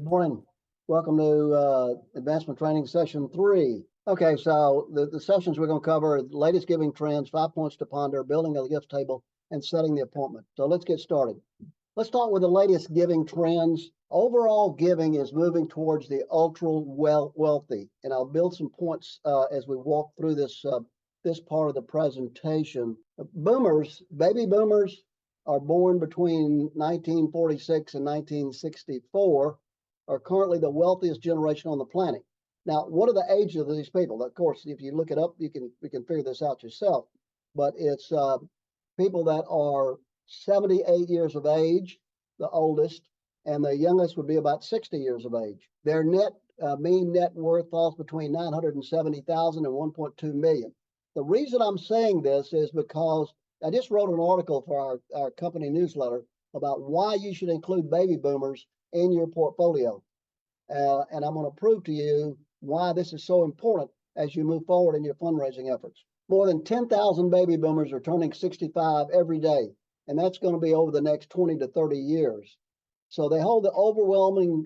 Morning. Welcome to Advancement Training Session 3. Okay, so the sessions we're going to cover are the latest giving trends, 5 points to ponder, building a gift table, and setting the appointment. So let's get started. Let's start with the latest giving trends. Overall giving is moving towards the ultra wealthy, and I'll build some points as we walk through this part of the presentation. Baby boomers are born between 1946 and 1964, are currently the wealthiest generation on the planet. Now, what are the ages of these people? Of course, if you look it up, you can figure this out yourself. But it's people that are 78 years of age, the oldest, and the youngest would be about 60 years of age. Their mean net worth falls between 970,000 and 1.2 million. The reason I'm saying this is because I just wrote an article for our company newsletter about why you should include baby boomers in your portfolio. And I'm going to prove to you why this is so important as you move forward in your fundraising efforts. More than 10,000 baby boomers are turning 65 every day, and that's going to be over the next 20 to 30 years. So they hold the overwhelming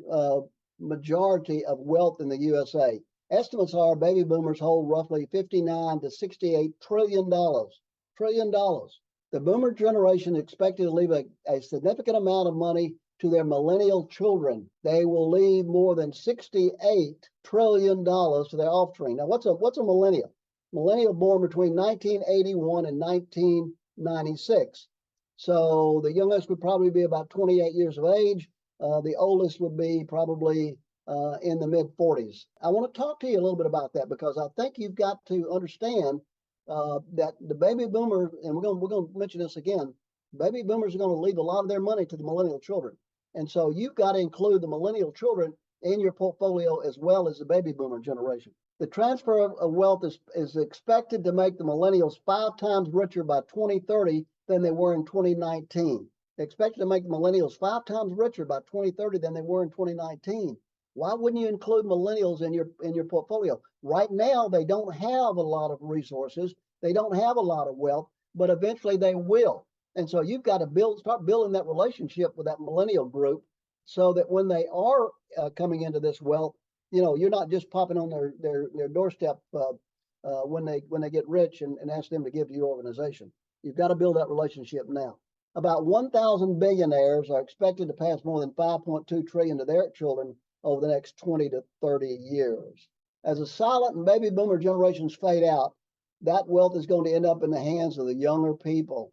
majority of wealth in the USA. Estimates are baby boomers hold roughly $59 to $68 trillion. The boomer generation is expected to leave a significant amount of money to their millennial children. They will leave more than $68 trillion to their offspring. Now, what's a millennial? Millennial born between 1981 and 1996. So the youngest would probably be about 28 years of age. The oldest would be probably in the mid 40s. I want to talk to you a little bit about that because I think you've got to understand that the baby boomer, and we're going to mention this again, baby boomers are going to leave a lot of their money to the millennial children. And so you've got to include the millennial children in your portfolio as well as the baby boomer generation. The transfer of wealth is expected to make the millennials 5 times richer by 2030 than they were in 2019. They're expected to make the millennials 5 times richer by 2030 than they were in 2019. Why wouldn't you include millennials in your portfolio? Right now, they don't have a lot of resources. They don't have a lot of wealth, but eventually they will. And so you've got to start building that relationship with that millennial group so that when they are coming into this wealth, you're not just popping on their doorstep when they get rich and ask them to give to your organization. You've got to build that relationship now. About 1,000 billionaires are expected to pass more than 5.2 trillion to their children over the next 20 to 30 years. As the silent and baby boomer generations fade out, that wealth is going to end up in the hands of the younger people.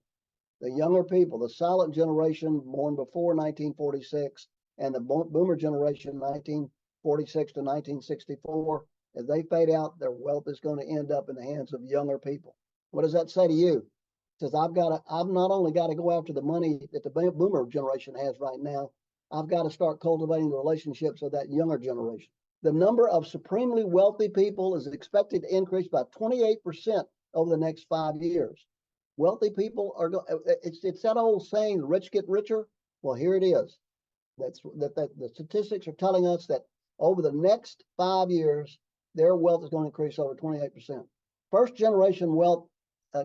The younger people, the silent generation born before 1946 and the boomer generation 1946 to 1964, as they fade out, their wealth is going to end up in the hands of younger people. What does that say to you? It says I've not only got to go after the money that the boomer generation has right now, I've got to start cultivating the relationships of that younger generation. The number of supremely wealthy people is expected to increase by 28% over the next 5 years. Wealthy people it's that old saying, the rich get richer. Well, here it is. The statistics are telling us that over the next 5 years, their wealth is going to increase over 28%. First generation wealth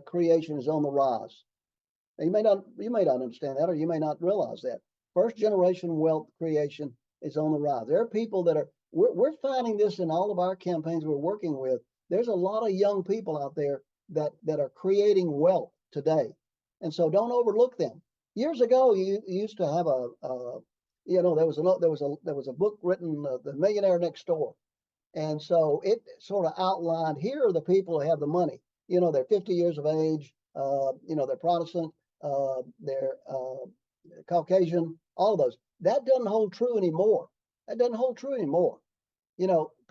creation is on the rise. Now, you may not understand that, or you may not realize that. First generation wealth creation is on the rise. There are people that we're finding this in all of our campaigns we're working with. There's a lot of young people out there that are creating wealth today. And so don't overlook them. Years ago, you used to have there was a book written, The Millionaire Next Door. And so it sort of outlined, here are the people who have the money. They're 50 years of age, they're Protestant, they're Caucasian, all of those. That doesn't hold true anymore.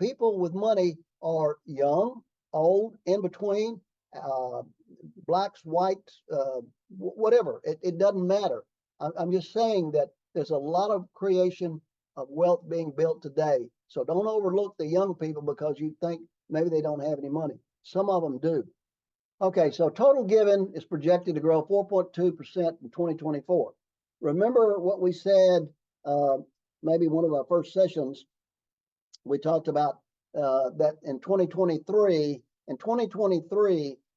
People with money are young, old, in between, blacks, whites, whatever. It doesn't matter. I'm just saying that there's a lot of creation of wealth being built today. So don't overlook the young people because you think maybe they don't have any money. Some of them do. Okay, so total giving is projected to grow 4.2% in 2024. Remember what we said, maybe one of our first sessions, we talked about that in 2023,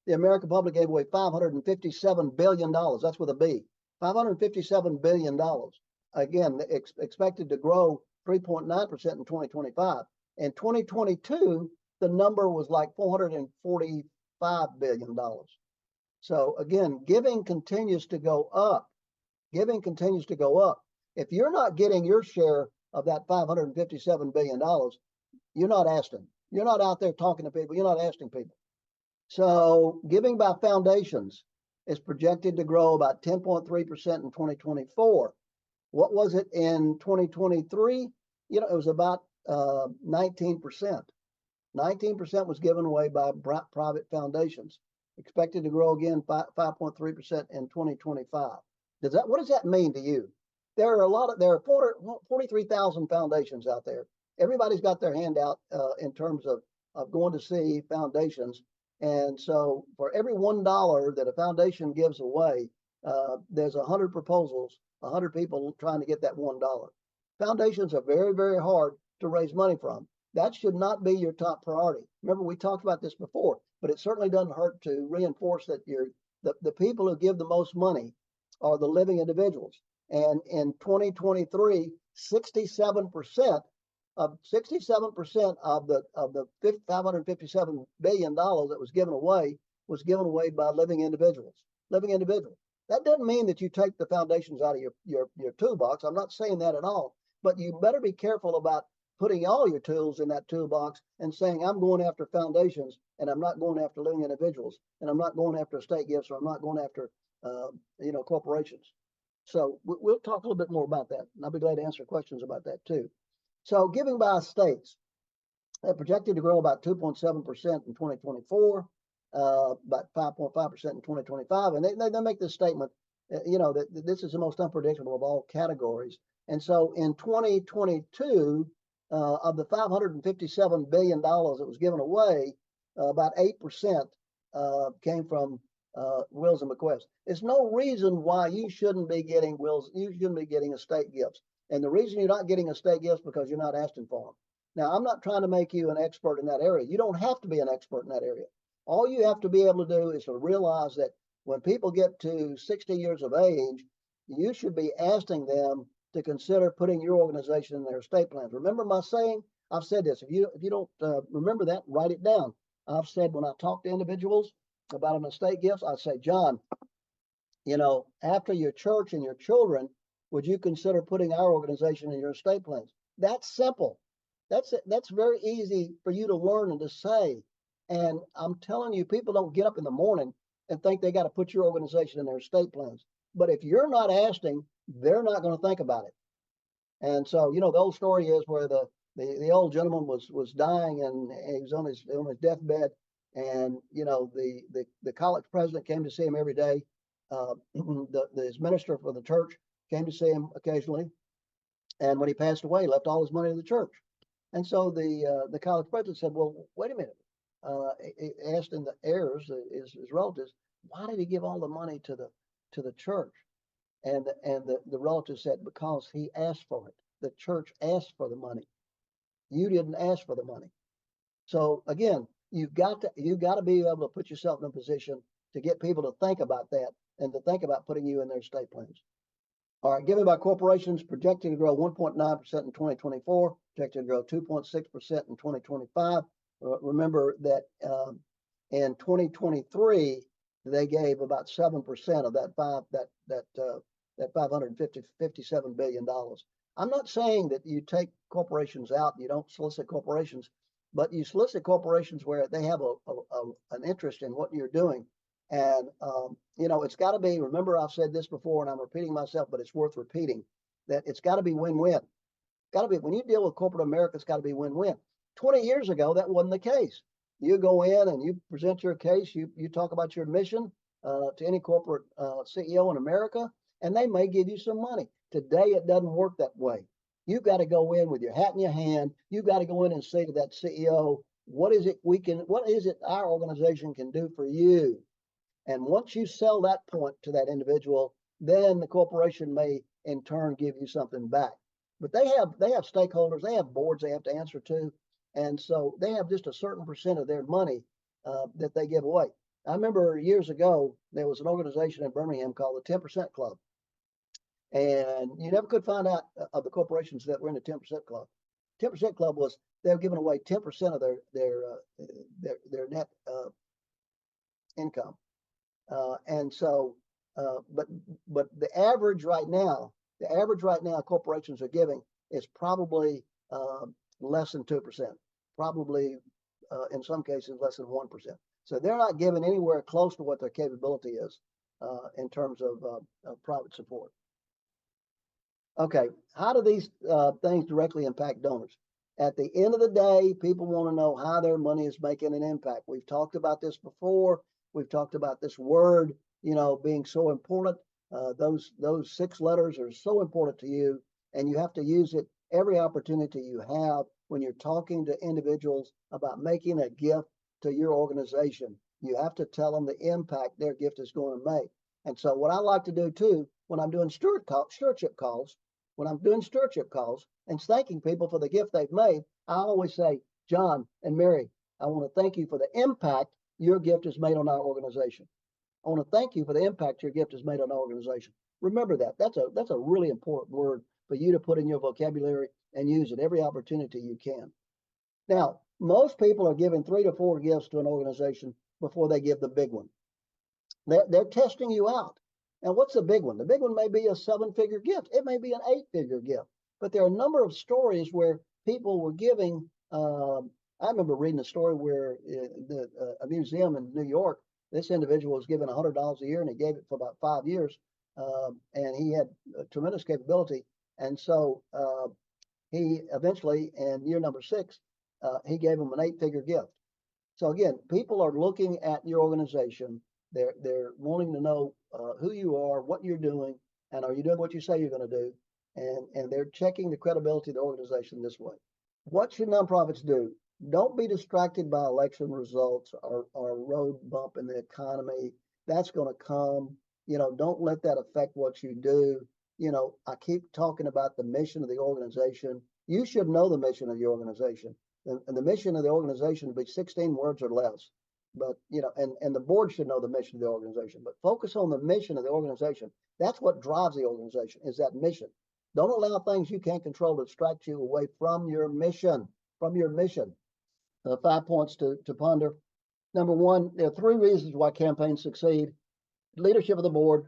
the American public gave away $557 billion. That's with a B, $557 billion. Again, expected to grow 3.9% in 2025. In 2022, the number was like $445 billion. So again, giving continues to go up. Giving continues to go up. If you're not getting your share of that $557 billion, you're not asking. You're not out there talking to people. You're not asking people. So giving by foundations is projected to grow about 10.3% in 2024. What was it in 2023? You know, it was about 19%. 19% was given away by private foundations. Expected to grow again 5.3% in 2025. What does that mean to you? There are 43,000 foundations out there. Everybody's got their hand out in terms of going to see foundations. And so for every $1 that a foundation gives away, there's 100 proposals, 100 people trying to get that $1. Foundations are very, very hard to raise money from. That should not be your top priority. Remember, we talked about this before, but it certainly doesn't hurt to reinforce that the people who give the most money are the living individuals. And in 2023, 67% of the $557 billion that was given away by living individuals. Living individuals. That doesn't mean that you take the foundations out of your toolbox. I'm not saying that at all. But you better be careful about putting all your tools in that toolbox and saying, I'm going after foundations and I'm not going after living individuals and I'm not going after estate gifts or I'm not going after corporations. So we'll talk a little bit more about that. And I'll be glad to answer questions about that too. So giving by states, they're projected to grow about 2.7% in 2024, about 5.5% in 2025. And they make this statement, that this is the most unpredictable of all categories. And so in 2022, of the $557 billion that was given away, about 8% came from wills and bequests. There's no reason why you shouldn't be getting wills, you shouldn't be getting estate gifts. And the reason you're not getting estate gifts is because you're not asking for them. Now, I'm not trying to make you an expert in that area. You don't have to be an expert in that area. All you have to be able to do is to realize that when people get to 60 years of age, you should be asking them to consider putting your organization in their estate plans. Remember my saying? I've said this. If you don't remember that, write it down. I've said when I talk to individuals about an estate gift, I say, John, after your church and your children, would you consider putting our organization in your estate plans? That's simple. That's very easy for you to learn and to say. And I'm telling you, people don't get up in the morning and think they got to put your organization in their estate plans. But if you're not asking, they're not going to think about it. And so, the old story is where the old gentleman was dying and he was on his deathbed, and the college president came to see him every day. His minister for the church came to see him occasionally, and when he passed away, he left all his money to the church. And so the college president said, "Well, wait a minute." He asked in the heirs, his relatives, why did he give all the money to the church? And the relative said, because he asked for it. The church asked for the money. You didn't ask for the money. So again, you've got to be able to put yourself in a position to get people to think about that and to think about putting you in their estate plans. All right, giving by corporations projected to grow 1.9% in 2024, projected to grow 2.6% in 2025. Remember that in 2023 they gave about 7% of that $557 billion. I'm not saying that you take corporations out, you don't solicit corporations, but you solicit corporations where they have an interest in what you're doing. And it's got to be. Remember, I've said this before, and I'm repeating myself, but it's worth repeating that it's got to be win-win. Got to be, when you deal with corporate America, it's got to be win-win. 20 years ago, that wasn't the case. You go in and you present your case, you talk about your mission to any corporate CEO in America, and they may give you some money. Today, it doesn't work that way. You've got to go in with your hat in your hand. You've got to go in and say to that CEO, what is it our organization can do for you? And once you sell that point to that individual, then the corporation may in turn give you something back. But they have stakeholders, they have boards they have to answer to. And so they have just a certain percent of their money that they give away. I remember years ago, there was an organization in Birmingham called the 10% Club. And you never could find out of the corporations that were in the 10% club. 10% club was they're giving away 10% of their net income. And so, but the average right now corporations are giving is probably less than 2%, probably in some cases less than 1%. So they're not giving anywhere close to what their capability is in terms of private support. Okay, how do these things directly impact donors? At the end of the day, people want to know how their money is making an impact. We've talked about this before. We've talked about this word, being so important. Those 6 letters are so important to you, and you have to use it every opportunity you have when you're talking to individuals about making a gift to your organization. You have to tell them the impact their gift is going to make. And so what I like to do too, when I'm doing stewardship calls, and thanking people for the gift they've made, I always say, John and Mary, I want to thank you for the impact your gift has made on our organization. I want to thank you for the impact your gift has made on our organization. Remember that. That's a really important word for you to put in your vocabulary and use it every opportunity you can. Now, most people are giving 3 to 4 gifts to an organization before they give the big one. They're testing you out. And what's the big one? The big one may be a 7-figure gift. It may be an 8-figure gift. But there are a number of stories where people were giving. I remember reading a story where a museum in New York, this individual was given $100 a year, and he gave it for about 5 years. And he had tremendous capability. And so he eventually, in year number 6, he gave him an 8-figure gift. So again, people are looking at your organization. They're wanting to know who you are, what you're doing, and are you doing what you say you're going to do? And they're checking the credibility of the organization this way. What should nonprofits do? Don't be distracted by election results or road bump in the economy. That's going to come. Don't let that affect what you do. I keep talking about the mission of the organization. You should know the mission of your organization. And the mission of the organization would be 16 words or less. But, and the board should know the mission of the organization, but focus on the mission of the organization. That's what drives the organization, is that mission. Don't allow things you can't control to distract you away from your mission, 5 points to ponder. Number 1, there are 3 reasons why campaigns succeed: leadership of the board,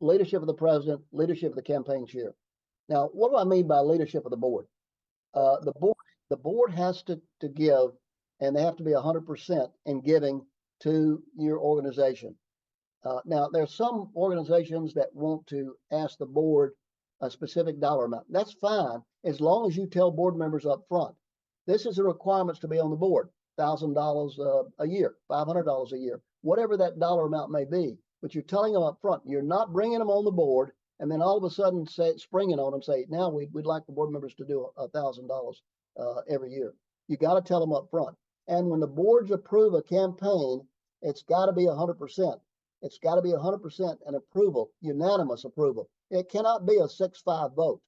leadership of the president, leadership of the campaign chair. Now, what do I mean by leadership of the board? The board has to give, and they have to be 100% in giving to your organization. Now, there are some organizations that want to ask the board a specific dollar amount. That's fine, as long as you tell board members up front. This is the requirements to be on the board: $1,000 a year, $500 a year, whatever that dollar amount may be. But you're telling them up front. You're not bringing them on the board and then all of a sudden springing on them, say, now we'd like the board members to do $1,000 every year. You got to tell them up front. And when the boards approve a campaign, it's got to be 100%. It's got to be 100% an approval, unanimous approval. It cannot be a 6-5 vote.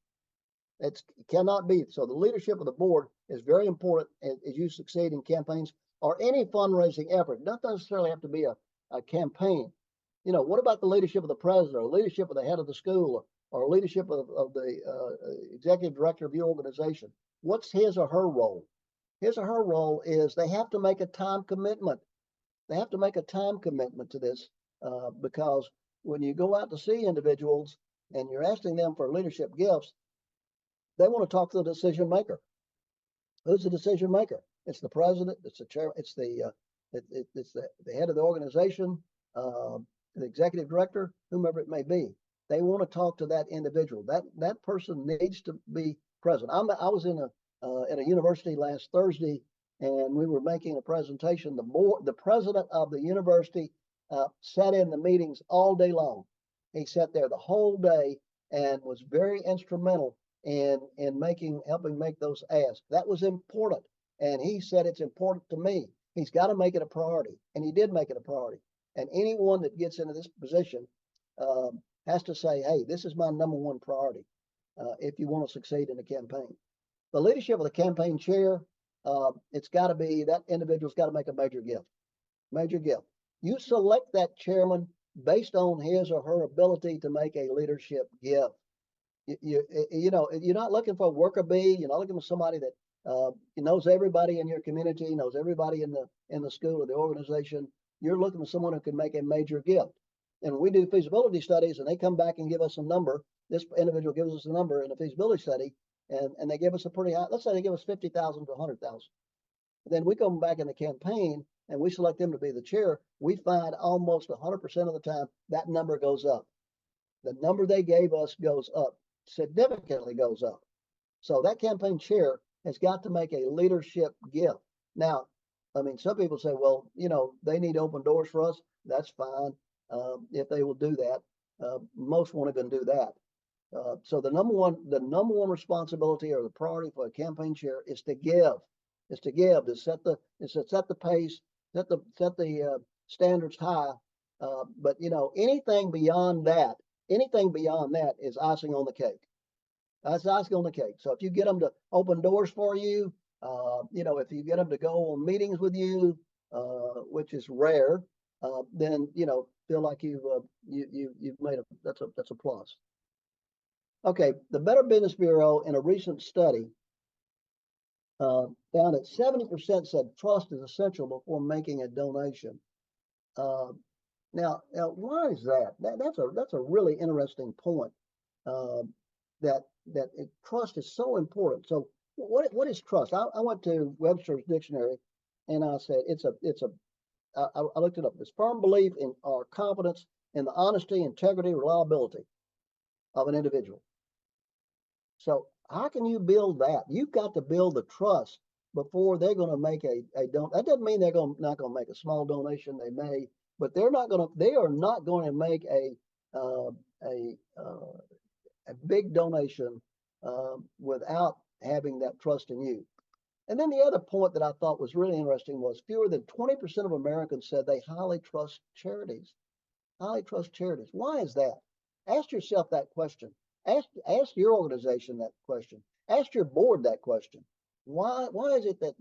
It cannot be. So the leadership of the board is very important as you succeed in campaigns or any fundraising effort. It doesn't necessarily have to be a campaign. What about the leadership of the president, or leadership of the head of the school, or leadership of the executive director of your organization? What's his or her role? His or her role is they have to make a time commitment. They have to make a time commitment to this because when you go out to see individuals and you're asking them for leadership gifts, they want to talk to the decision maker. Who's the decision maker? It's the president. It's the chair. It's the head of the organization, the executive director, whomever it may be. They want to talk to that individual. That person needs to be present. I was at a university last Thursday, and we were making a presentation. The president of the university sat in the meetings all day long. He sat there the whole day and was very instrumental in helping make those asks. That was important. And he said, it's important to me. He's got to make it a priority. And he did make it a priority. And anyone that gets into this position has to say, hey, this is my number 1 priority if you want to succeed in a campaign. The leadership of the campaign chair, it's got to be, that individual's got to make a major gift. Major gift. You select that chairman based on his or her ability to make a leadership gift. you know, you're not looking for a worker bee. You're not looking for somebody that knows everybody in your community, knows everybody in the school or the organization. You're looking for someone who can make a major gift. And we do feasibility studies, and they come back and give us a number. This individual gives us a number in a feasibility study, and they give us a pretty high. Let's say they give us 50,000 to 100,000. Then we come back in the campaign and we select them to be the chair. We find almost 100% of the time that number goes up. The number they gave us goes up, significantly goes up. So that campaign chair has got to make a leadership gift. Now, I mean, some people say, well, you know, they need open doors for us. That's fine if they will do that. Most won't even do that. So the number one responsibility or the priority for a campaign chair is to give, to set the pace, set the standards high. But you know, anything beyond that is icing on the cake. That's icing on the cake. So if you get them to open doors for you, you know, if you get them to go on meetings with you, which is rare, then you know, feel like you've made that's a plus. Okay, the Better Business Bureau in a recent study found that 70% said trust is essential before making a donation. Now, why is that? That's a really interesting point. That trust is so important. So, what is trust? I went to Webster's dictionary, and I said I looked it up. It's firm belief in or confidence in the honesty, integrity, reliability of an individual. So how can you build that? You've got to build the trust before they're going to make a don. That doesn't mean they're not going to make a small donation. They may, but they are not going to make a big donation without having that trust in you. And then the other point that I thought was really interesting was fewer than 20% of Americans said they highly trust charities. Highly trust charities. Why is that? Ask yourself that question. Ask your organization that question. Ask your board that question. Why is it that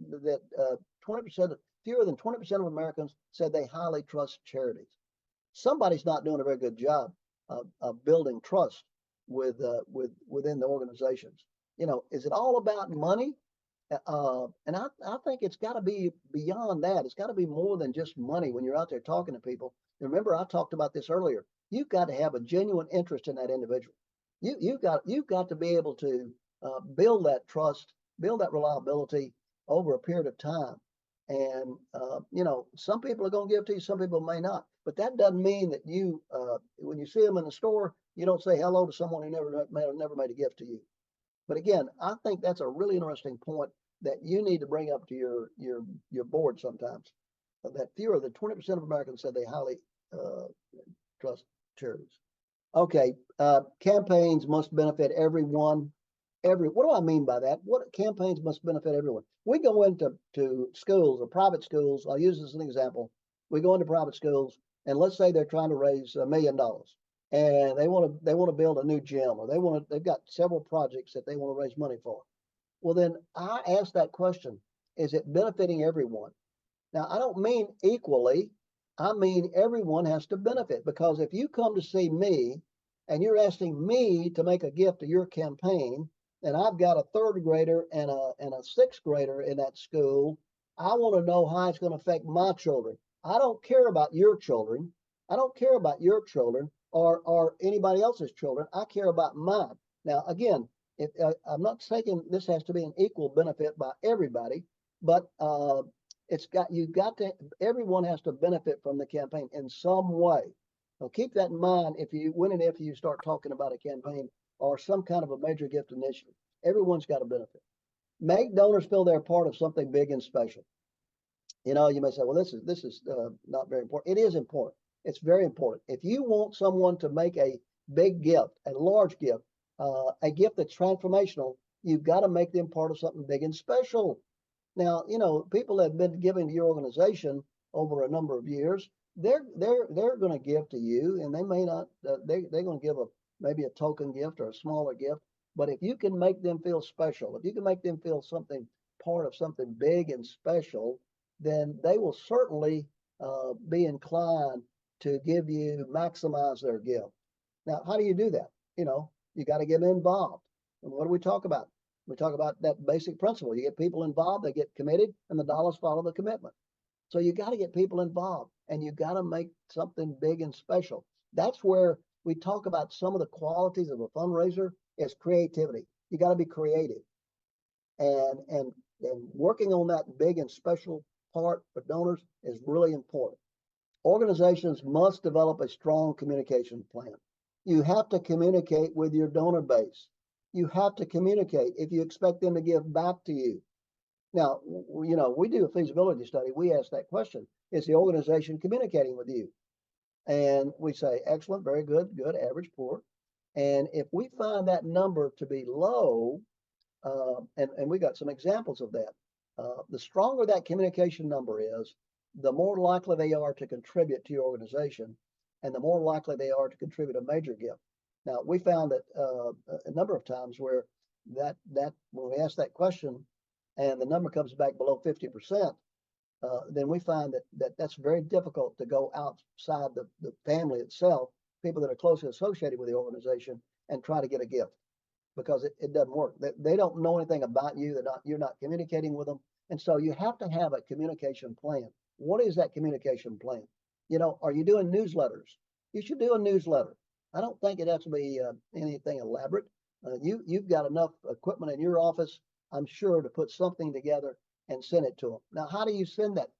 20% fewer than 20% of Americans said they highly trust charities? Somebody's not doing a very good job of building trust within the organizations. You know, is it all about money? And I think it's got to be beyond that. It's got to be more than just money when you're out there talking to people. Remember, I talked about this earlier. You've got to have a genuine interest in that individual. You've got to be able to build that trust, build that reliability over a period of time. And you know, some people are going to give to you, some people may not. But that doesn't mean that you, when you see them in the store, you don't say hello to someone who never made a gift to you. But again, I think that's a really interesting point that you need to bring up to your board sometimes. That fewer than 20% of Americans said they highly trust charities. Okay, campaigns must benefit everyone. What do I mean by that? What campaigns must benefit everyone? We go into schools or private schools. I'll use this as an example. We go into private schools, and let's say they're trying to raise $1 million, and they want to build a new gym, or they've got several projects that they want to raise money for. Well, then I ask that question: is it benefiting everyone? Now, I don't mean equally. I mean, everyone has to benefit, because if you come to see me and you're asking me to make a gift to your campaign, and I've got a third grader and a sixth grader in that school, I want to know how it's going to affect my children. I don't care about your children. I don't care about your children or anybody else's children. I care about mine. Now, again, if I'm not saying this has to be an equal benefit by everybody, but everyone has to benefit from the campaign in some way. So keep that in mind if you start talking about a campaign or some kind of a major gift initiative. Everyone's got to benefit. Make donors feel they're part of something big and special. You know, you may say, well, this is not very important. It is important. It's very important. If you want someone to make a big gift, a large gift, a gift that's transformational, you've got to make them part of something big and special. Now, you know, people that have been giving to your organization over a number of years, they're going to give to you, and they may not. They're going to give maybe a token gift or a smaller gift. But if you can make them feel special, if you can make them feel something part of something big and special, then they will certainly be inclined to maximize their gift. Now, how do you do that? You know, You got to get them involved. And what do we talk about? We talk about that basic principle. You get people involved, they get committed, and the dollars follow the commitment. So you got to get people involved, and you got to make something big and special. That's where we talk about some of the qualities of a fundraiser is creativity. You got to be creative, and working on that big and special part for donors is really important. Organizations must develop a strong communication plan. You have to communicate with your donor base. You have to communicate if you expect them to give back to you. Now, we do a feasibility study. We ask that question. Is the organization communicating with you? And we say, excellent, very good, good, average, poor. And if we find that number to be low, and we got some examples of that, the stronger that communication number is, the more likely they are to contribute to your organization, and the more likely they are to contribute a major gift. Now, we found that a number of times where that when we ask that question and the number comes back below 50%, then we find that's very difficult to go outside the family itself, people that are closely associated with the organization, and try to get a gift, because it doesn't work. They don't know anything about you. You're not communicating with them. And so you have to have a communication plan. What is that communication plan? Are you doing newsletters? You should do a newsletter. I don't think it has to be anything elaborate. You've got enough equipment in your office, I'm sure, to put something together and send it to them. Now, how do you send that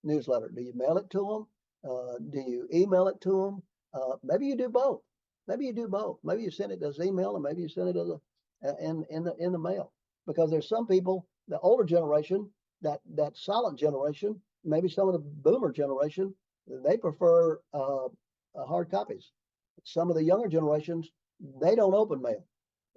newsletter? Do you mail it to them? Do you email it to them? Maybe you do both. Maybe you do both. Maybe you send it as email, and maybe you send it as in the mail. Because there's some people, the older generation, that silent generation, maybe some of the boomer generation, they prefer hard copies. Some of the younger generations, they don't open mail.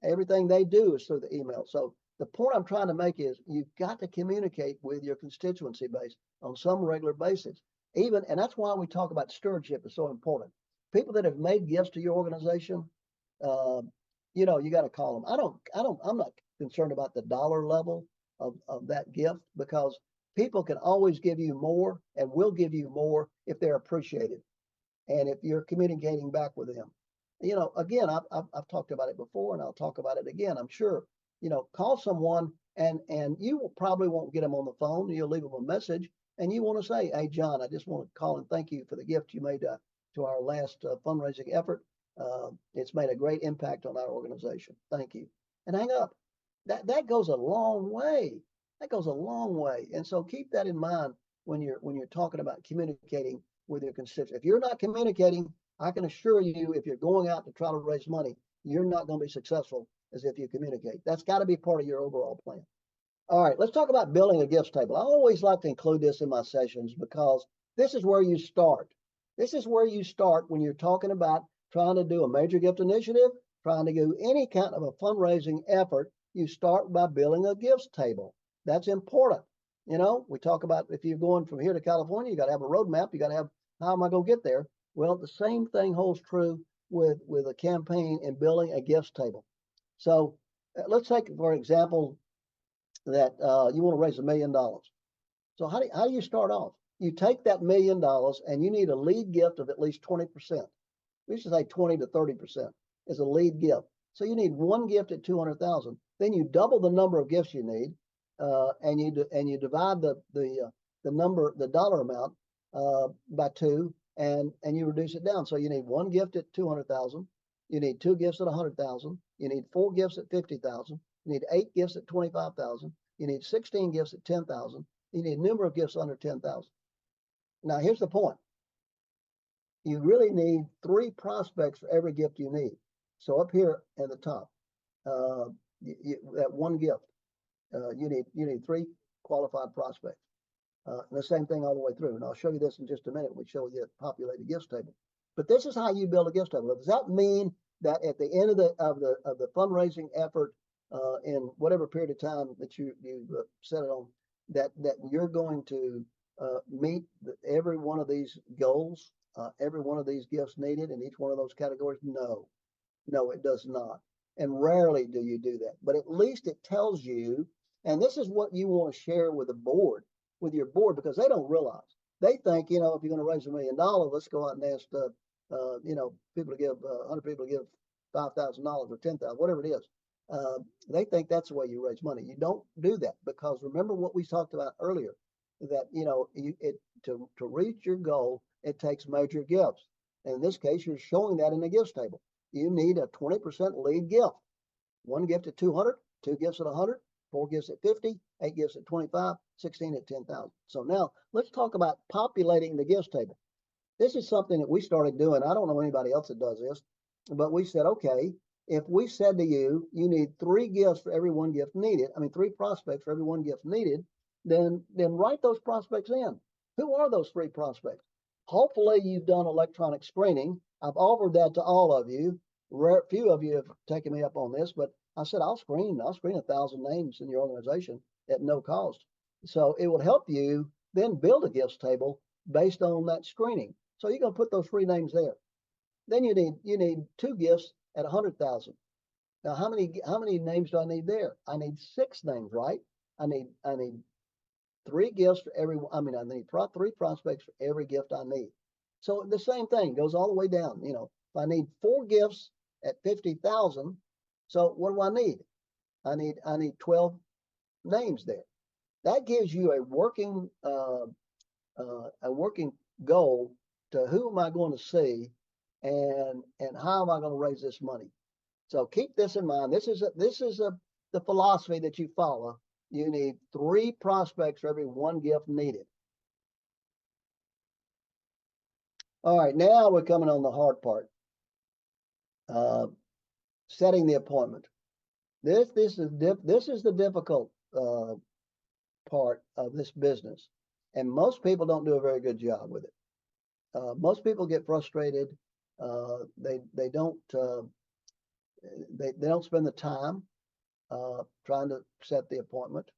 Everything they do is through the email. So the point I'm trying to make is you've got to communicate with your constituency base on some regular basis. And that's why we talk about stewardship is so important. People that have made gifts to your organization, you got to call them. I'm not concerned about the dollar level of that gift, because people can always give you more and will give you more if they're appreciated. And if you're communicating back with them, again, I've talked about it before, and I'll talk about it again, I'm sure. Call someone, and you probably won't get them on the phone. You'll leave them a message, and you want to say, hey, John, I just want to call and thank you for the gift you made to our last fundraising effort. It's made a great impact on our organization. Thank you. And hang up. That goes a long way. That goes a long way. And so keep that in mind when you're talking about communicating with your constituents. If you're not communicating, I can assure you, if you're going out to try to raise money, you're not going to be successful as if you communicate. That's got to be part of your overall plan. All right, let's talk about building a gifts table. I always like to include this in my sessions, because this is where you start. This is where you start when you're talking about trying to do a major gift initiative, trying to do any kind of a fundraising effort. You start by building a gifts table. That's important. We talk about, if you're going from here to California, you got to have a roadmap. You got to have, how am I going to get there? Well, the same thing holds true with a campaign and building a gifts table. So let's take, for example, that you want to raise $1 million. So how do you start off? You take that $1 million and you need a lead gift of at least 20%. We should say 20 to 30% is a lead gift. So you need one gift at 200,000. Then you double the number of gifts you need, and you divide the dollar amount by 2, and you reduce it down. So you need one gift at 200,000. You need 2 gifts at 100,000. You need 4 gifts at 50,000. You need 8 gifts at 25,000. You need 16 gifts at 10,000. You need a number of gifts under 10,000. Now, here's the point. You really need 3 prospects for every gift you need. So up here at the top, that one gift, you need 3 qualified prospects. And the same thing all the way through. And I'll show you this in just a minute. We show you the populated gifts table. But this is how you build a gifts table. Does that mean that at the end of the fundraising effort, in whatever period of time that you set it on, that you're going to meet every one of these goals, every one of these gifts needed in each one of those categories? No, it does not. And rarely do you do that. But at least it tells you, and this is what you want to share with the board, with your board, because they don't realize. They think, if you're going to raise $1 million, let's go out and ask, people to give, 100 people to give $5,000 or 10,000, whatever it is. They think that's the way you raise money. You don't do that, because remember what we talked about earlier, that to reach your goal, it takes major gifts. And in this case, you're showing that in the gifts table. You need a 20% lead gift. One gift at 200, two gifts at 100, four gifts at 50, eight gifts at 25, 16 at 10,000. So now let's talk about populating the gifts table. This is something that we started doing. I don't know anybody else that does this, but we said, okay, if we said to you, you need 3 gifts for every 1 gift needed, 3 prospects for every 1 gift needed, then write those prospects in. Who are those 3 prospects? Hopefully you've done electronic screening. I've offered that to all of you. Few of you have taken me up on this, but I said, I'll screen 1,000 names in your organization at no cost. So it will help you then build a gifts table based on that screening. So you're going to put those 3 names there. Then you need 2 gifts at 100,000. Now, how many names do I need there? I need 6 names, right? I need 3 gifts for every. I need 3 prospects for every gift I need. So the same thing goes all the way down. If I need 4 gifts at 50,000, so what do I need? I need 12 names there. That gives you a working goal to who am I going to see, and how am I going to raise this money. So keep this in mind. This is the philosophy that you follow. You need 3 prospects for every 1 gift needed. All right, now we're coming on the hard part. Setting the appointment. This is the difficult part of this business, and most people don't do a very good job with it. Most people get frustrated. They don't spend the time trying to set the appointment.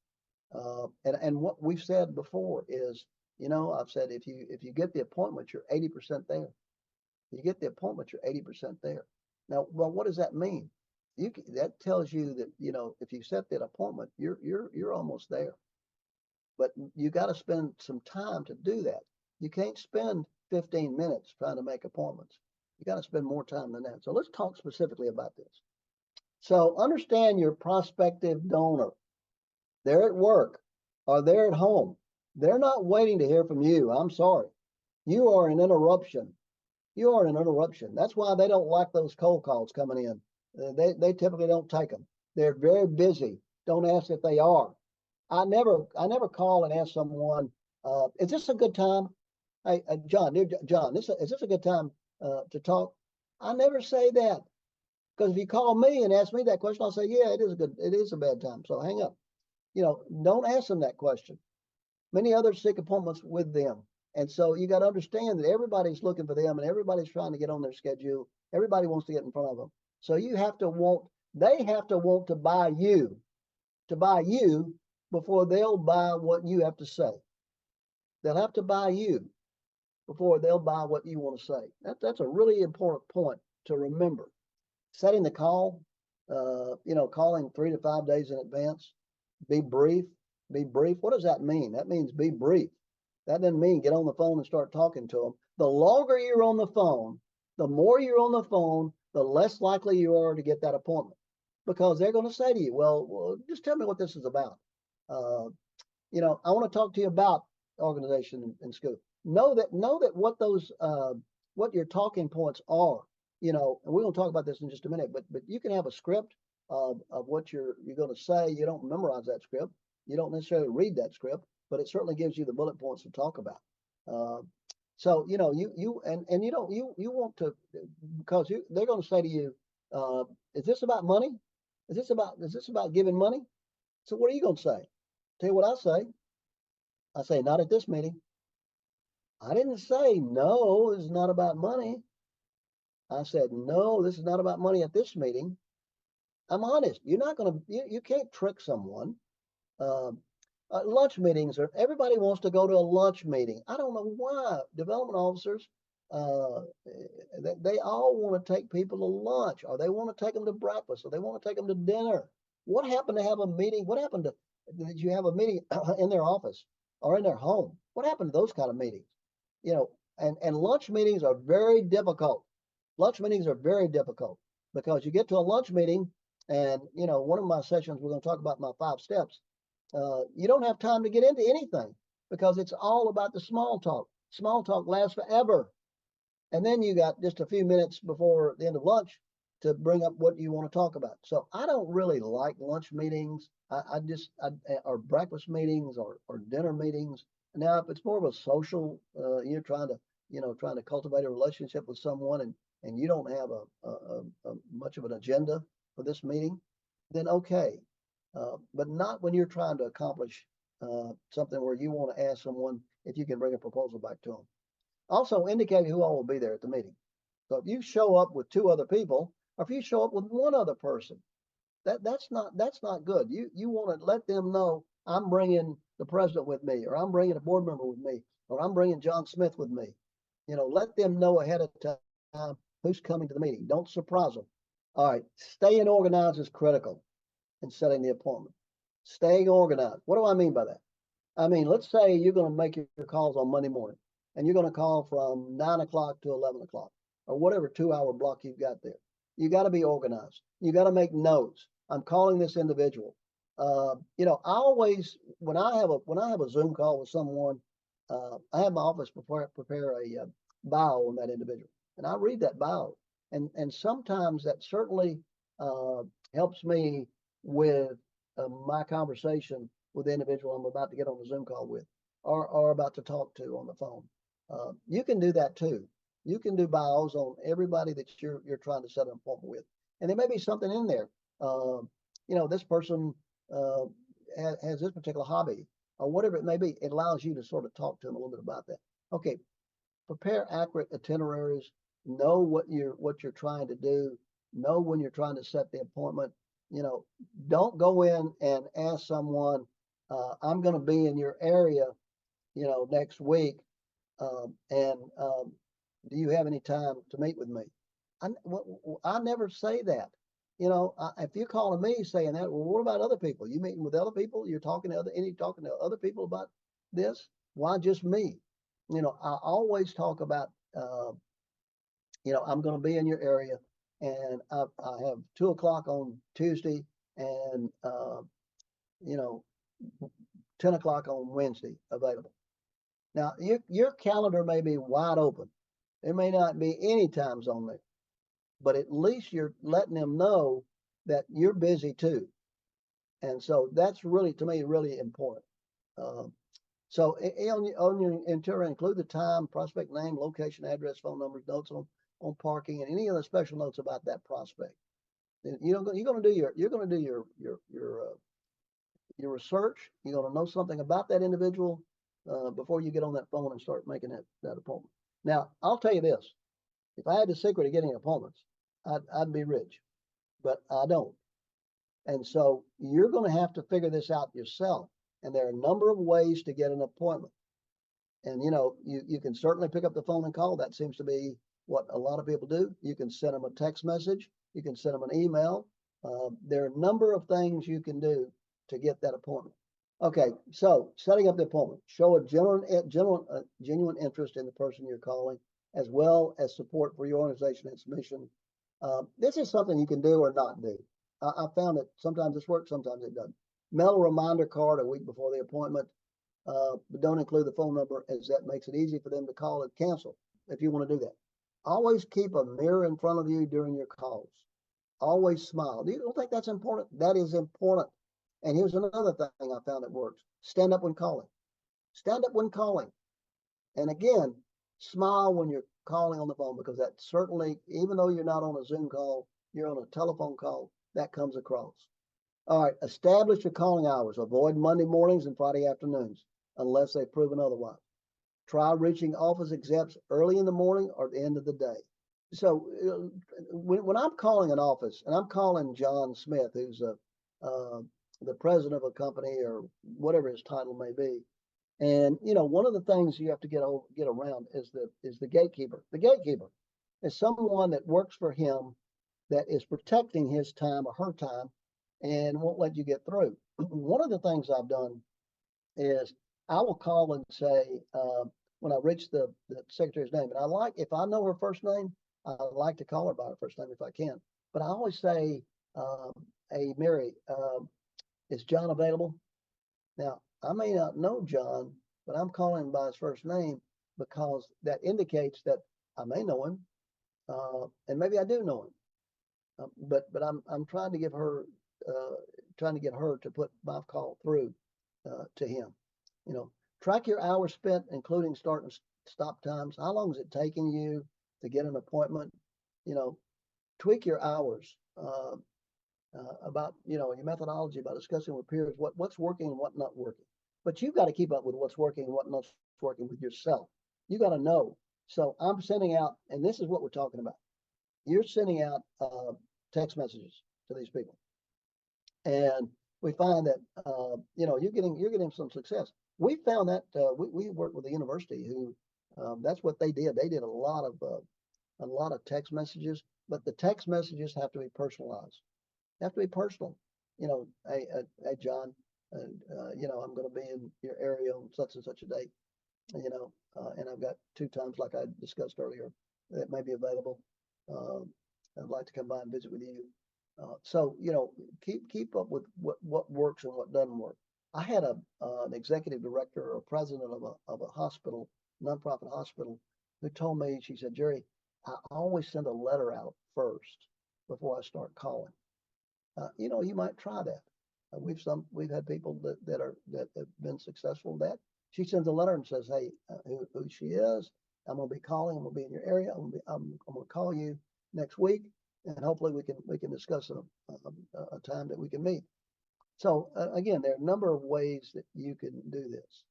And what we've said before is, I've said if you get the appointment, you're 80% there. You get the appointment, you're 80% there. Now, well, what does that mean? That tells you that, if you set that appointment, you're almost there. But you got to spend some time to do that. You can't spend 15 minutes trying to make appointments. You got to spend more time than that. So let's talk specifically about this. So understand your prospective donor. They're at work or they're at home. They're not waiting to hear from you. I'm sorry. You are an interruption. You are an interruption. That's why they don't like those cold calls coming in. They typically don't take them. They're very busy. Don't ask if they are. I never call and ask someone, is this a good time? Hey, John, dear John, is this a good time to talk? I never say that, because if you call me and ask me that question, I'll say, yeah, it is a bad time. So hang up. Don't ask them that question. Many others seek appointments with them. And so you got to understand that everybody's looking for them and everybody's trying to get on their schedule. Everybody wants to get in front of them. So they have to want to buy you before they'll buy what you have to say. They'll have to buy you before they'll buy what you want to say. That's a really important point to remember. Setting the call, calling 3 to 5 days in advance. Be brief. Be brief. What does that mean? That means be brief. That doesn't mean get on the phone and start talking to them. The longer you're on the phone, the more you're on the phone, the less likely you are to get that appointment, because they're going to say to you, well, just tell me what this is about. I want to talk to you about organization in school. Know that what your talking points are, and we're going to talk about this in just a minute, but you can have a script of what you're going to say. You don't memorize that script. You don't necessarily read that script, but it certainly gives you the bullet points to talk about. So you want to, because they're going to say to you, is this about money? Is this about giving money? So what are you going to say? Tell you what I say. I say, not at this meeting. I didn't say, no, this is not about money. I said, no, this is not about money at this meeting. I'm honest. You're not going to, you can't trick someone. Lunch meetings everybody wants to go to a lunch meeting. I don't know why. Development officers, they all want to take people to lunch, or they want to take them to breakfast, or they want to take them to dinner. What happened to have a meeting? What happened to, did you have a meeting in their office or in their home? What happened to those kind of meetings? And lunch meetings are very difficult. Lunch meetings are very difficult. because you get to a lunch meeting, and one of my sessions we're going to talk about my 5 steps. You don't have time to get into anything because it's all about the small talk. Small talk lasts forever. And then you got just a few minutes before the end of lunch to bring up what you want to talk about. So I don't really like lunch meetings. Or breakfast meetings or dinner meetings. Now, if it's more of a social, you're trying to cultivate a relationship with someone, and you don't have a much of an agenda for this meeting, then okay. But not when you're trying to accomplish something where you want to ask someone if you can bring a proposal back to them. Also, indicate who all will be there at the meeting. So if you show up with 2 other people, or if you show up with 1 other person, that's not good. You want to let them know, I'm bringing the president with me, or I'm bringing a board member with me, or I'm bringing John Smith with me. Let them know ahead of time who's coming to the meeting. Don't surprise them. All right, staying organized is critical in setting the appointment. Staying organized. What do I mean by that? I mean, let's say you're going to make your calls on Monday morning, and you're going to call from 9 o'clock to 11 o'clock, or whatever 2-hour block you've got there. You got to be organized. You got to make notes. I'm calling this individual. I always, when I have a Zoom call with someone, I have my office prepare a bio on that individual, and I read that bio, and sometimes that certainly helps me with my conversation with the individual I'm about to get on the Zoom call with, or about to talk to on the phone. You can do that too. You can do bios on everybody that you're trying to set an appointment with, and there may be something in there. This person has this particular hobby, or whatever it may be. It allows you to sort of talk to them a little bit about that. Okay, prepare accurate itineraries. Know what you're trying to do. Know when you're trying to set the appointment. Don't go in and ask someone, I'm going to be in your area, next week, and do you have any time to meet with me? I never say that. If you're calling me saying that, well, what about other people? You meeting with other people? You're talking to other people about this? Why just me? I always talk about, I'm going to be in your area, and I have 2 o'clock on Tuesday, and 10 o'clock on Wednesday available. Now, your calendar may be wide open. There may not be any times on there, but at least you're letting them know that you're busy too. And so that's really, to me, really important. So on your interior, include the time, prospect name, location, address, phone numbers, notes on parking, and any other special notes about that prospect. You're going to do your research. You're going to know something about that individual before you get on that phone and start making that appointment. Now, I'll tell you this: if I had the secret of getting appointments, I'd be rich, but I don't. And so you're going to have to figure this out yourself. And there are a number of ways to get an appointment. And you can certainly pick up the phone and call. That seems to be what a lot of people do. You can send them a text message. You can send them an email. There are a number of things you can do to get that appointment. Okay, so setting up the appointment. Show a genuine interest in the person you're calling, as well as support for your organization and its mission. This is something you can do or not do. I found that sometimes this works, sometimes it doesn't. Mail a reminder card a week before the appointment, but don't include the phone number, as that makes it easy for them to call and cancel if you want to do that. Always keep a mirror in front of you during your calls. Always smile. Do you don't think that's important? That is important. And here's another thing I found that works. Stand up when calling. Stand up when calling. And again, smile when you're calling on the phone, because that certainly, even though you're not on a Zoom call, you're on a telephone call, that comes across. All right, establish your calling hours. Avoid Monday mornings and Friday afternoons unless they've proven otherwise. Try reaching office execs early in the morning or at the end of the day. So when I'm calling an office, and I'm calling John Smith, who's the president of a company or whatever his title may be, and one of the things you have to get around is the gatekeeper. The gatekeeper is someone that works for him, that is protecting his time or her time, and won't let you get through. One of the things I've done is I will call and say, when I reach the secretary's name, and if I know her first name, I like to call her by her first name if I can. But I always say, hey, Mary, is John available? Now, I may not know John, but I'm calling him by his first name because that indicates that I may know him, and maybe I do know him. But I'm trying to give her trying to get her to put my call through to him. You know, track your hours spent, including start and stop times. How long is it taking you to get an appointment? You know, tweak your hours. About your methodology, about discussing with peers what's working and what not working. But you've got to keep up with what's working and what not working with yourself. You got to know. So I'm sending out, and this is what we're talking about. You're sending out text messages to these people, and we find that you're getting some success. We found that we worked with a university who that's what they did. They did a lot of text messages, but the text messages have to be personalized. Have to be personal. Hey, John, I'm going to be in your area on such and such a date. And I've got 2 times, like I discussed earlier, that may be available. I'd like to come by and visit with you. So keep up with what works and what doesn't work. I had an executive director or president of a hospital, nonprofit hospital, who told me, she said, Jerry, I always send a letter out first before I start calling. You might try that. We've had people that have been successful in that. She sends a letter and says, hey, who she is. I'm going to be calling. I'm going to be in your area. I'm going to call you next week, and hopefully we can discuss a time that we can meet. So again, there are a number of ways that you can do this.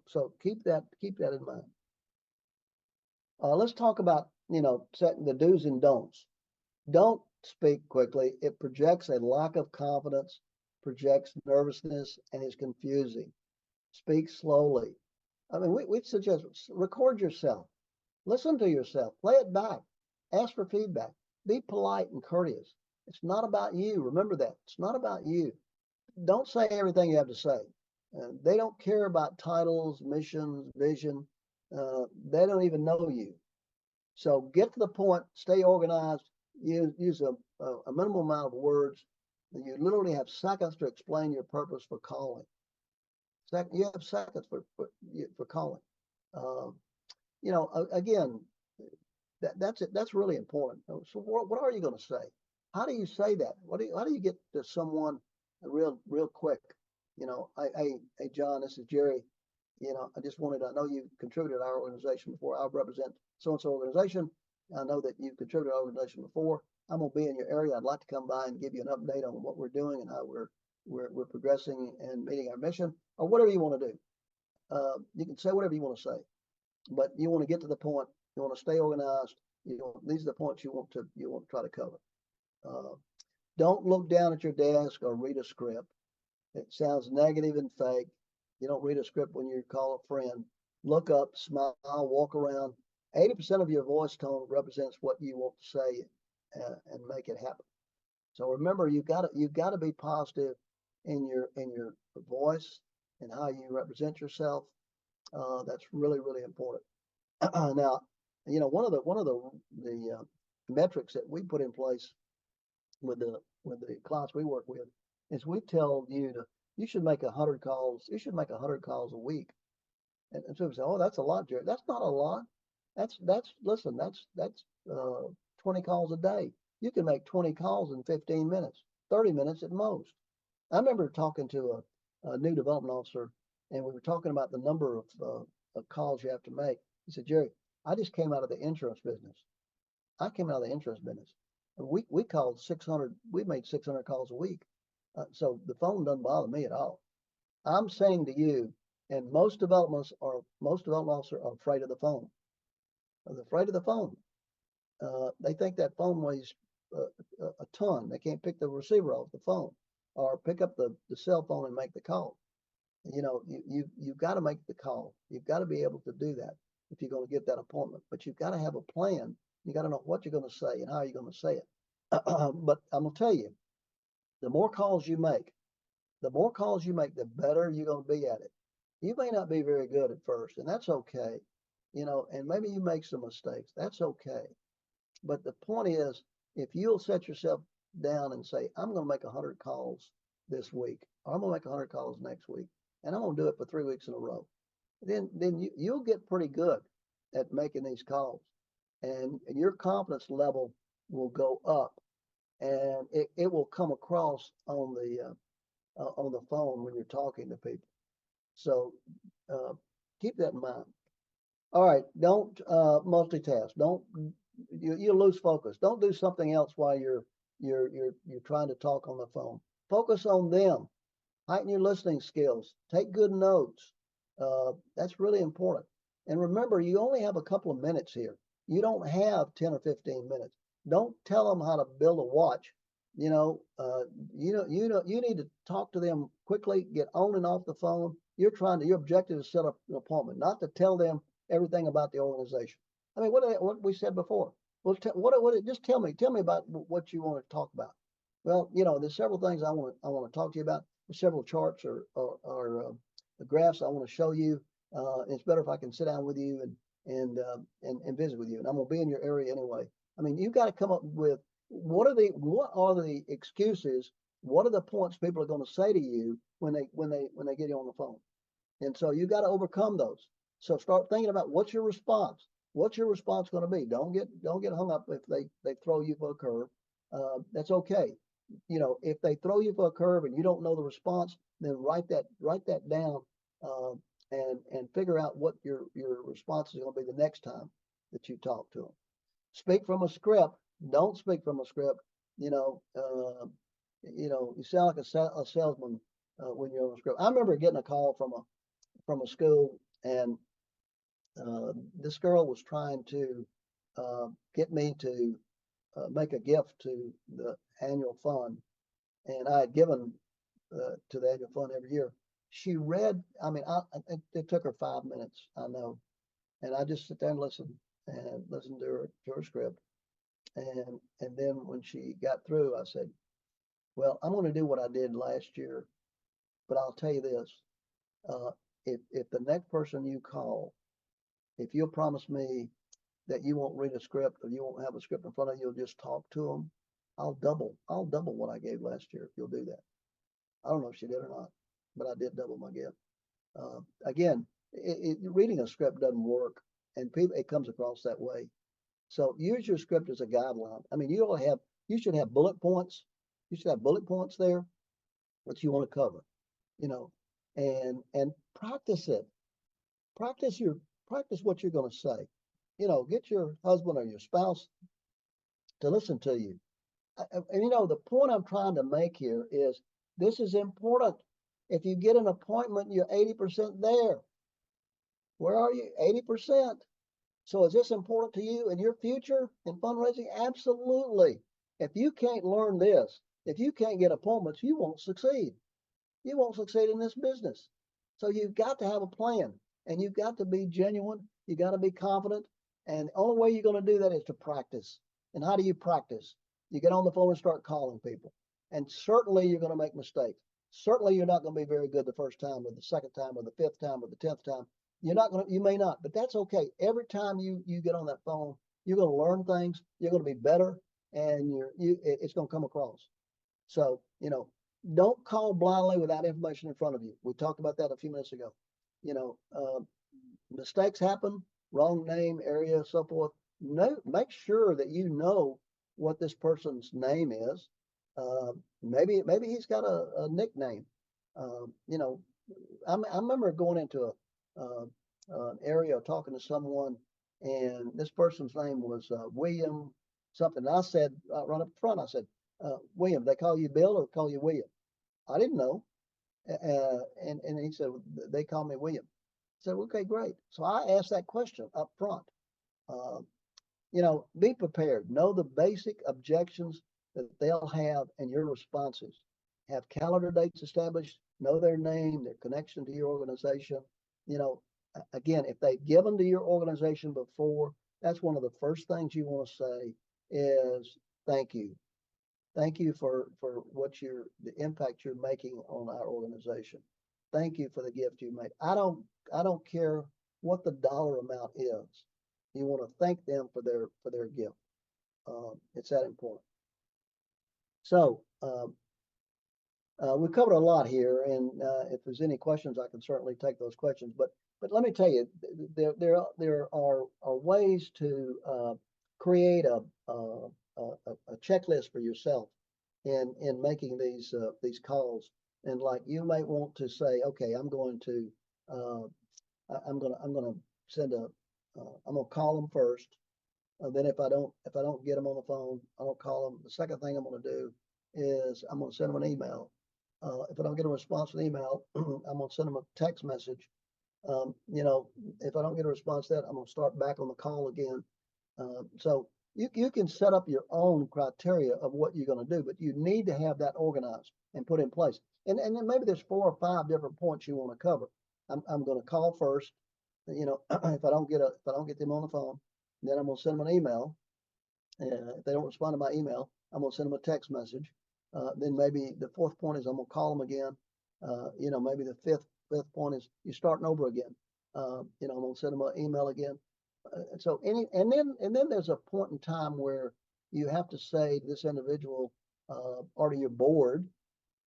So keep that in mind. Let's talk about setting the do's and don'ts. Don't speak quickly. It projects a lack of confidence, projects nervousness, and is confusing. Speak slowly. I mean, we suggest record yourself, listen to yourself, play it back, ask for feedback, be polite and courteous. It's not about you. Remember that. It's not about you. Don't say everything you have to say. They don't care about titles, missions, vision. They don't even know you. So get to the point, stay organized, use a minimal amount of words. You literally have seconds to explain your purpose for calling. You have seconds for calling. Again, that's it. That's really important. So what are you going to say? How do you say that? How do you get to someone real quick? Hey John, this is Jerry. I just I know you contributed to our organization before. I represent so-and-so organization. I know that you've contributed to our organization before. I'm going to be in your area. I'd like to come by and give you an update on what we're doing and how we're progressing and meeting our mission, or whatever you want to do. You can say whatever you want to say, but you want to get to the point. You want to stay organized. These are the points you want to try to cover. Don't look down at your desk or read a script. It sounds negative and fake. You don't read a script when you call a friend. Look up, smile, walk around. 80% of your voice tone represents what you want to say, and make it happen. So remember, you've got to be positive in your voice and how you represent yourself. That's really, really important. Now, one of the metrics that we put in place with the clients we work with is we tell you should make 100 calls. You should make 100 calls a week. And so we say, oh, that's a lot, Jerry. That's not a lot. That's 20 calls a day. You can make 20 calls in 15 minutes, 30 minutes at most. I remember talking to a new development officer, and we were talking about the number of calls you have to make. He said, Jerry, I just came out of the insurance business. And we called 600. We made 600 calls a week. So the phone doesn't bother me at all. I'm saying to you, and most development officers are afraid of the phone. They're afraid of the phone. They think that phone weighs a ton. They can't pick the receiver off the phone or pick up the cell phone and make the call. You've got to make the call. You've got to be able to do that if you're going to get that appointment. But you've got to have a plan. You got to know what you're going to say and how you're going to say it. But I'm going to tell you, the more calls you make, the better you're going to be at it. You may not be very good at first, and that's okay. And maybe you make some mistakes. That's okay. But the point is, if you'll set yourself down and say, I'm going to make 100 calls this week, or I'm going to make 100 calls next week, and I'm going to do it for 3 weeks in a row, then you'll get pretty good at making these calls, and your confidence level will go up, and it will come across on the phone when you're talking to people. So keep that in mind. All right, don't multitask. Don't you lose focus. Don't do something else while you're trying to talk on the phone. Focus on them. Heighten your listening skills. Take good notes. That's really important. And remember, you only have a couple of minutes here. You don't have 10 or 15 minutes. Don't tell them how to build a watch. You need to talk to them quickly, get on and off the phone. Your objective is to set up an appointment, not to tell them everything about the organization. I mean, what we said before. Well, just tell me about what you want to talk about. Well, there's several things I want to talk to you about. There's several charts or graphs I want to show you. It's better if I can sit down with you and visit with you. And I'm gonna be in your area anyway. I mean, you've got to come up with what are the excuses? What are the points people are going to say to you when they get you on the phone? And so you got to overcome those. So start thinking about what's your response. What's your response going to be? Don't get hung up if they throw you for a curve. That's okay. If they throw you for a curve and you don't know the response, then write that down and figure out what your response is going to be the next time that you talk to them. Speak from a script. Don't speak from a script. You sound like a salesman when you're on a script. I remember getting a call from a school, and this girl was trying to get me to make a gift to the annual fund, and I had given to the annual fund every year. She read. I mean, it took her 5 minutes. I know, and I just sit there and listen to her script. And then when she got through, I said, well, I'm going to do what I did last year, but I'll tell you this. If the next person you call, if you'll promise me that you won't read a script or you won't have a script in front of you, you'll just talk to them, I'll double what I gave last year if you'll do that. I don't know if she did or not, but I did double my gift. Again, reading a script doesn't work, and it comes across that way. So use your script as a guideline. I mean, you should have bullet points. You should have bullet points there, what you want to cover, and practice it. Practice what you're going to say. Get your husband or your spouse to listen to you. And the point I'm trying to make here is this is important. If you get an appointment, you're 80% there. Where are you? 80%. So is this important to you in your future in fundraising? Absolutely. If you can't learn this, if you can't get appointments, you won't succeed. You won't succeed in this business. So you've got to have a plan, and you've got to be genuine. You got to be confident. And the only way you're going to do that is to practice. And how do you practice? You get on the phone and start calling people. And certainly you're going to make mistakes. Certainly you're not going to be very good the first time or the second time or the fifth time or the 10th time. You may not, but that's okay. Every time you get on that phone, you're going to learn things. You're going to be better, and it's going to come across. So, don't call blindly without information in front of you. We talked about that a few minutes ago. Mistakes happen, wrong name, area, so forth. Make sure that you know what this person's name is. Maybe he's got a nickname. I remember going into an area talking to someone, and this person's name was William something. And I said, right up front, I said, William, they call you Bill or call you William? I didn't know. And he said, they call me William. I said, okay, great. So I asked that question up front. Be prepared. Know the basic objections that they'll have and your responses. Have calendar dates established. Know their name, their connection to your organization. Again, if they've given to your organization before, that's one of the first things you want to say is thank you. Thank you for the impact you're making on our organization. Thank you for the gift you made. I don't care what the dollar amount is. You want to thank them for their gift. It's that important. So we've covered a lot here, and if there's any questions, I can certainly take those questions. But let me tell you, there are ways to create a checklist for yourself in making these calls. And like you might want to say, okay, I'm going to send a I'm gonna call them first. Then if I don't get them on the phone, I don't call them. The second thing I'm gonna do is I'm gonna send them an email. If I don't get a response to the email, I'm gonna send them a text message. If I don't get a response to that, I'm gonna start back on the call again. So you can set up your own criteria of what you're gonna do, but you need to have that organized and put in place. And then maybe there's 4 or 5 different points you want to cover. I'm gonna call first. If I don't get them on the phone, then I'm gonna send them an email. If they don't respond to my email, I'm gonna send them a text message. Then maybe the 4th point is I'm gonna call them again. Maybe the fifth point is you're starting over again. I'm gonna send them an email again. And then there's a point in time where you have to say to this individual or to your board,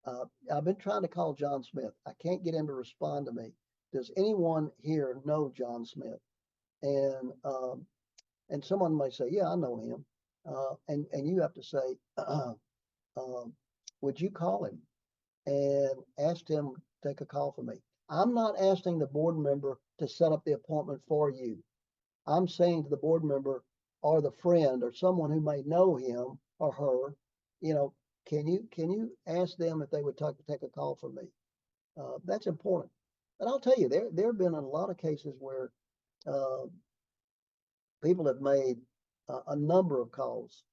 I've been trying to call John Smith. I can't get him to respond to me. Does anyone here know John Smith? And someone might say, yeah, I know him. And you have to say, would you call him and ask him to take a call for me? I'm not asking the board member to set up the appointment for you. I'm saying to the board member or the friend or someone who may know him or her, can you ask them if they would take a call for me? That's important. And I'll tell you, there have been a lot of cases where people have made a number of calls,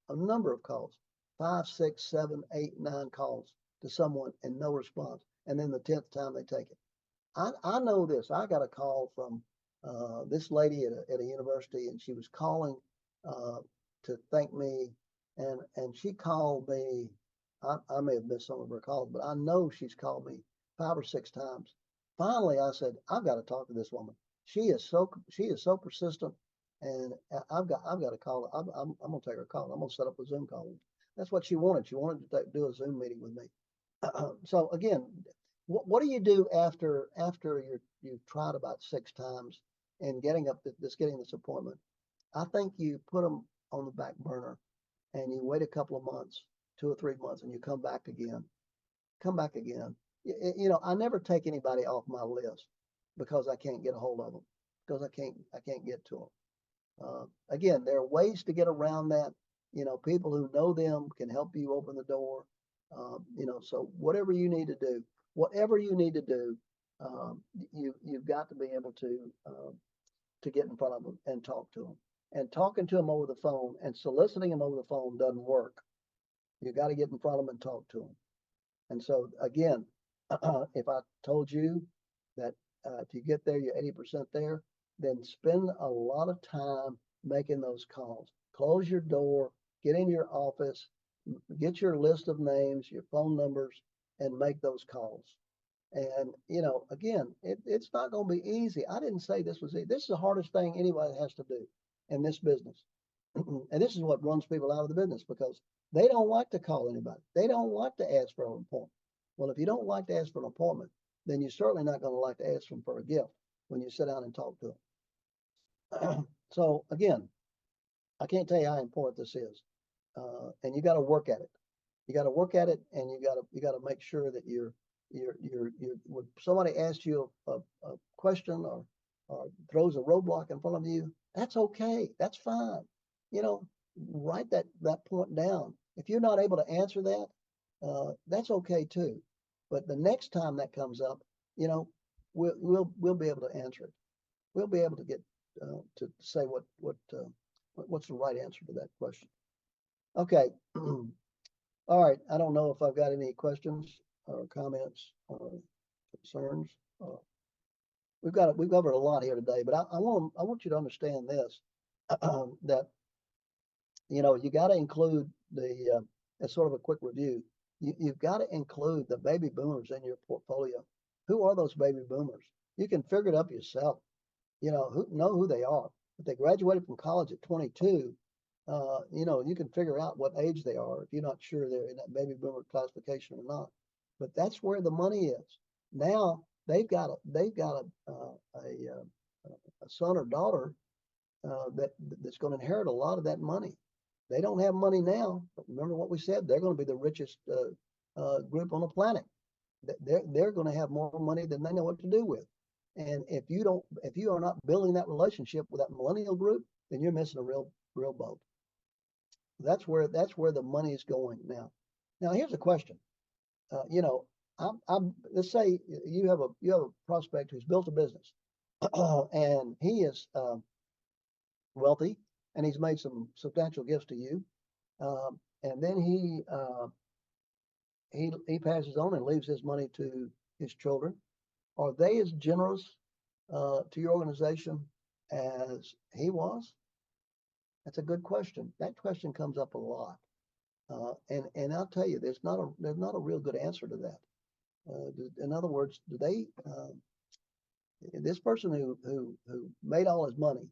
5, 6, 7, 8, 9 calls to someone and no response. And then the 10th time they take it. I know this. I got a call from this lady at a university, and she was calling to thank me, and she called me. I may have missed some of her calls, but I know she's called me 5 or 6 times. Finally, I said, I've got to talk to this woman. She is so persistent, and I've got to call her. I'm gonna take her call. I'm gonna set up a Zoom call. That's what she wanted. She wanted to do a Zoom meeting with me. So again, what do you do after you've tried about 6 times and getting this appointment? I think you put them on the back burner and you wait a couple of months, 2 or 3 months, and you come back again. I never take anybody off my list because I can't get a hold of them, because I can't get to them. Again, there are ways to get around that. People who know them can help you open the door. So whatever you need to do, you've got to be able to get in front of them and talk to them. And talking to them over the phone and soliciting them over the phone doesn't work. You got to get in front of them and talk to them. And so again, if I told you that if you get there, you're 80% there, then spend a lot of time making those calls. Close your door, get in your office, get your list of names, your phone numbers, and make those calls. And, again, it's not going to be easy. I didn't say this was easy. This is the hardest thing anybody has to do in this business. And this is what runs people out of the business, because they don't like to call anybody. They don't like to ask for an appointment. Well, if you don't like to ask for an appointment, then you're certainly not going to like to ask them for a gift when you sit down and talk to them. So again, I can't tell you how important this is. And you got to work at it. You got to work at it, and you got to make sure that you're when somebody asks you a question or throws a roadblock in front of you, that's okay. That's fine. Write that point down. If you're not able to answer that, that's okay too. But the next time that comes up, we'll be able to answer it. We'll be able to get to say what's the right answer to that question. Okay. All right. I don't know if I've got any questions or comments or concerns. We've covered a lot here today, but I want you to understand this, that you got to include as sort of a quick review. You've got to include the baby boomers in your portfolio. Who are those baby boomers? You can figure it up yourself. Know who they are. If they graduated from college at 22, You know, you can figure out what age they are if you're not sure they're in that baby boomer classification or not. But that's where the money is. Now they've got a son or daughter that's going to inherit a lot of that money. They don't have money now, but remember what we said, they're going to be the richest group on the planet. They're going to have more money than they know what to do with. And if you are not building that relationship with that millennial group, then you're missing a real boat. That's where the money is going now. Now here's a question. You know, let's say you have a prospect who's built a business, and he is wealthy, and he's made some substantial gifts to you, and then he passes on and leaves his money to his children. Are they as generous to your organization as he was? That's a good question. That question comes up a lot, and I'll tell you, there's not a real good answer to that. In other words, do they? This person who made all his money.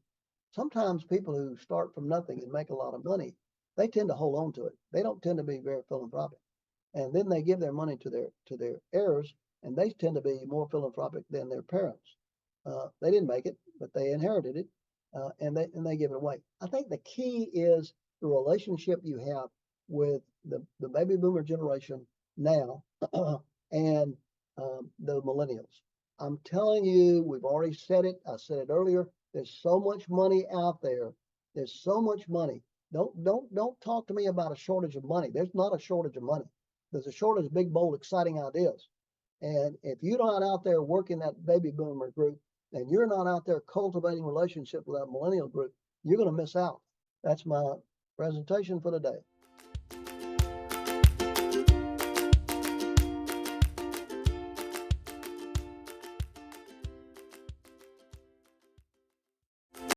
Sometimes people who start from nothing and make a lot of money, they tend to hold on to it. They don't tend to be very philanthropic, and then they give their money to their heirs, and they tend to be more philanthropic than their parents. They didn't make it, but they inherited it, and they give it away. I think the key is the relationship you have with the baby boomer generation now and the millennials. I'm telling you, we've already said it. I said it earlier. There's so much money out there. There's so much money. Don't talk to me about a shortage of money. There's not a shortage of money. There's a shortage of big, bold, exciting ideas. And if you're not out there working that baby boomer group, and you're not out there cultivating relationship with that millennial group, you're going to miss out. That's my presentation for today.